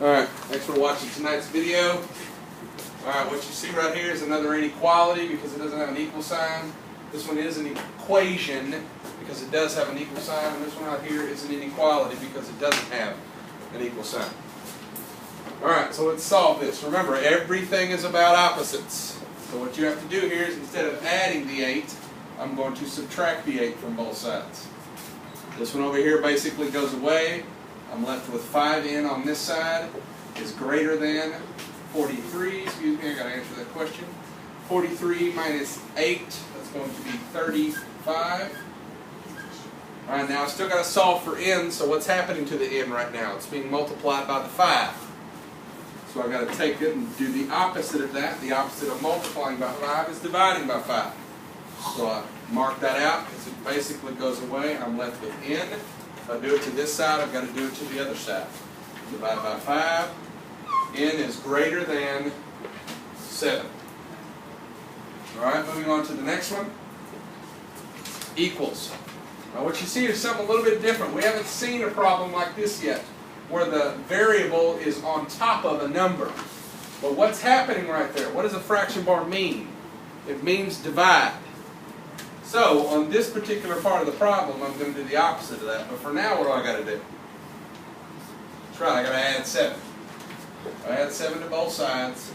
Alright, thanks for watching tonight's video. Alright, what you see right here is another inequality because it doesn't have an equal sign. This one is an equation because it does have an equal sign, and this one out here is an inequality because it doesn't have an equal sign. Alright, so let's solve this. Remember, everything is about opposites. So what you have to do here is instead of adding the 8, I'm going to subtract the 8 from both sides. This one over here basically goes away. I'm left with 5n on this side is greater than 43. Excuse me, I got to answer that question. 43 minus 8, that's going to be 35. Alright, now I still got to solve for n, so what's happening to the n right now? It's being multiplied by the 5. So I've got to take it and do the opposite of that. The opposite of multiplying by 5 is dividing by 5. So I mark that out because it basically goes away. I'm left with n. If I do it to this side, I've got to do it to the other side. Divide by 5. N is greater than 7. Alright, moving on to the next one. Equals. Now what you see is something a little bit different. We haven't seen a problem like this yet, where the variable is on top of a number. But what's happening right there? What does a fraction bar mean? It means divide. So, on this particular part of the problem, I'm going to do the opposite of that. But for now, what do I got to do? That's right, I got to add 7. I add 7 to both sides.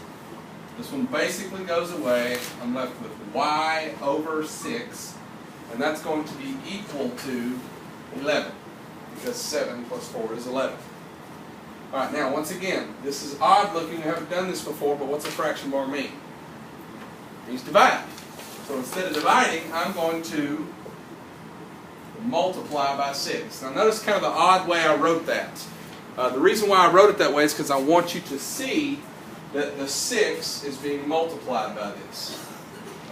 This one basically goes away. I'm left with y over 6. And that's going to be equal to 11. Because 7 plus 4 is 11. Alright, now once again, this is odd looking. We haven't done this before, but what's a fraction bar mean? It means divide. So instead of dividing, I'm going to multiply by 6. Now notice kind of the odd way I wrote that. The reason why I wrote it that way is because I want you to see that the 6 is being multiplied by this.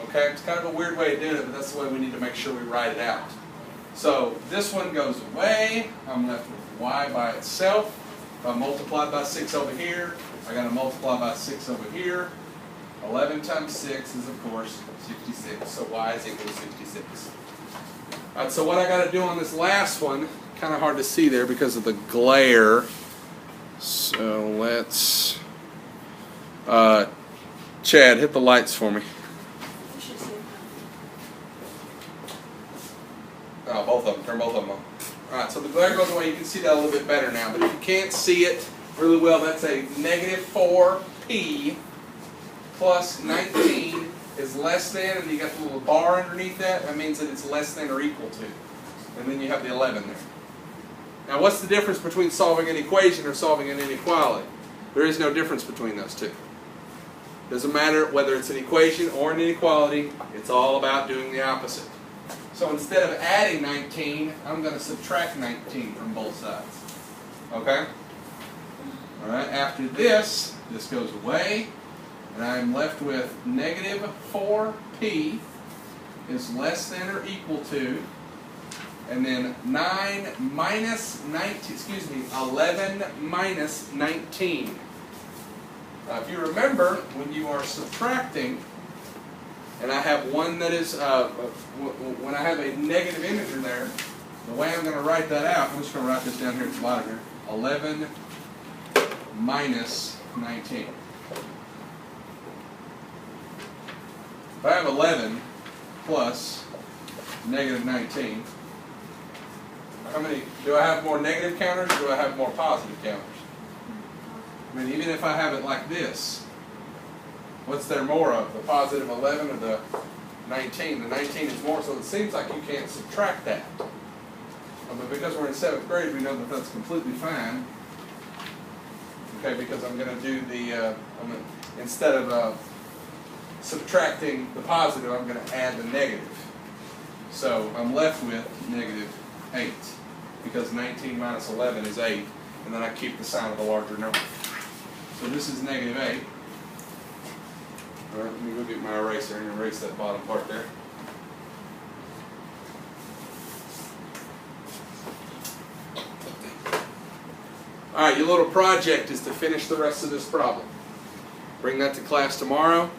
Okay, it's kind of a weird way of doing it, but that's the way we need to make sure we write it out. So this one goes away. I'm left with y by itself. If I multiply by 6 over here, I got to multiply by 6 over here. 11 times 6 is, of course, 66. So y is equal to 66. Alright, so what I got to do on this last one, kind of hard to see there because of the glare. So let's... Chad, hit the lights for me. Oh, both of them. Turn both of them on. Alright, so the glare goes away. You can see that a little bit better now. But if you can't see it really well, that's a negative 4p plus 19 is less than, and you got the little bar underneath that. That means that it's less than or equal to. And then you have the 11 there. Now, what's the difference between solving an equation or solving an inequality? There is no difference between those two. Doesn't matter whether it's an equation or an inequality. It's all about doing the opposite. So instead of adding 19, I'm going to subtract 19 from both sides. Okay? Alright, after this, this goes away, and I'm left with negative 4p is less than or equal to, and then 9 minus 19, 11 minus 19. Now if you remember, when you are subtracting, and I have one that is, when I have a negative integer there, the way I'm going to write that out, I'm just going to write this down here at the bottom here, 11 minus 19. If I have 11 plus negative 19, how many, do I have more negative counters or do I have more positive counters? I mean, even if I have it like this, what's there more of, the positive 11 or the 19? The 19 is more, so it seems like you can't subtract that. But because we're in 7th grade, we know that that's completely fine. Okay, because I'm going to do the, instead of subtracting the positive, I'm going to add the negative. So I'm left with negative 8, because 19 minus 11 is 8, and then I keep the sign of the larger number. So this is negative 8. Alright, let me go get my eraser and erase that bottom part there. Alright, your little project is to finish the rest of this problem. Bring that to class tomorrow.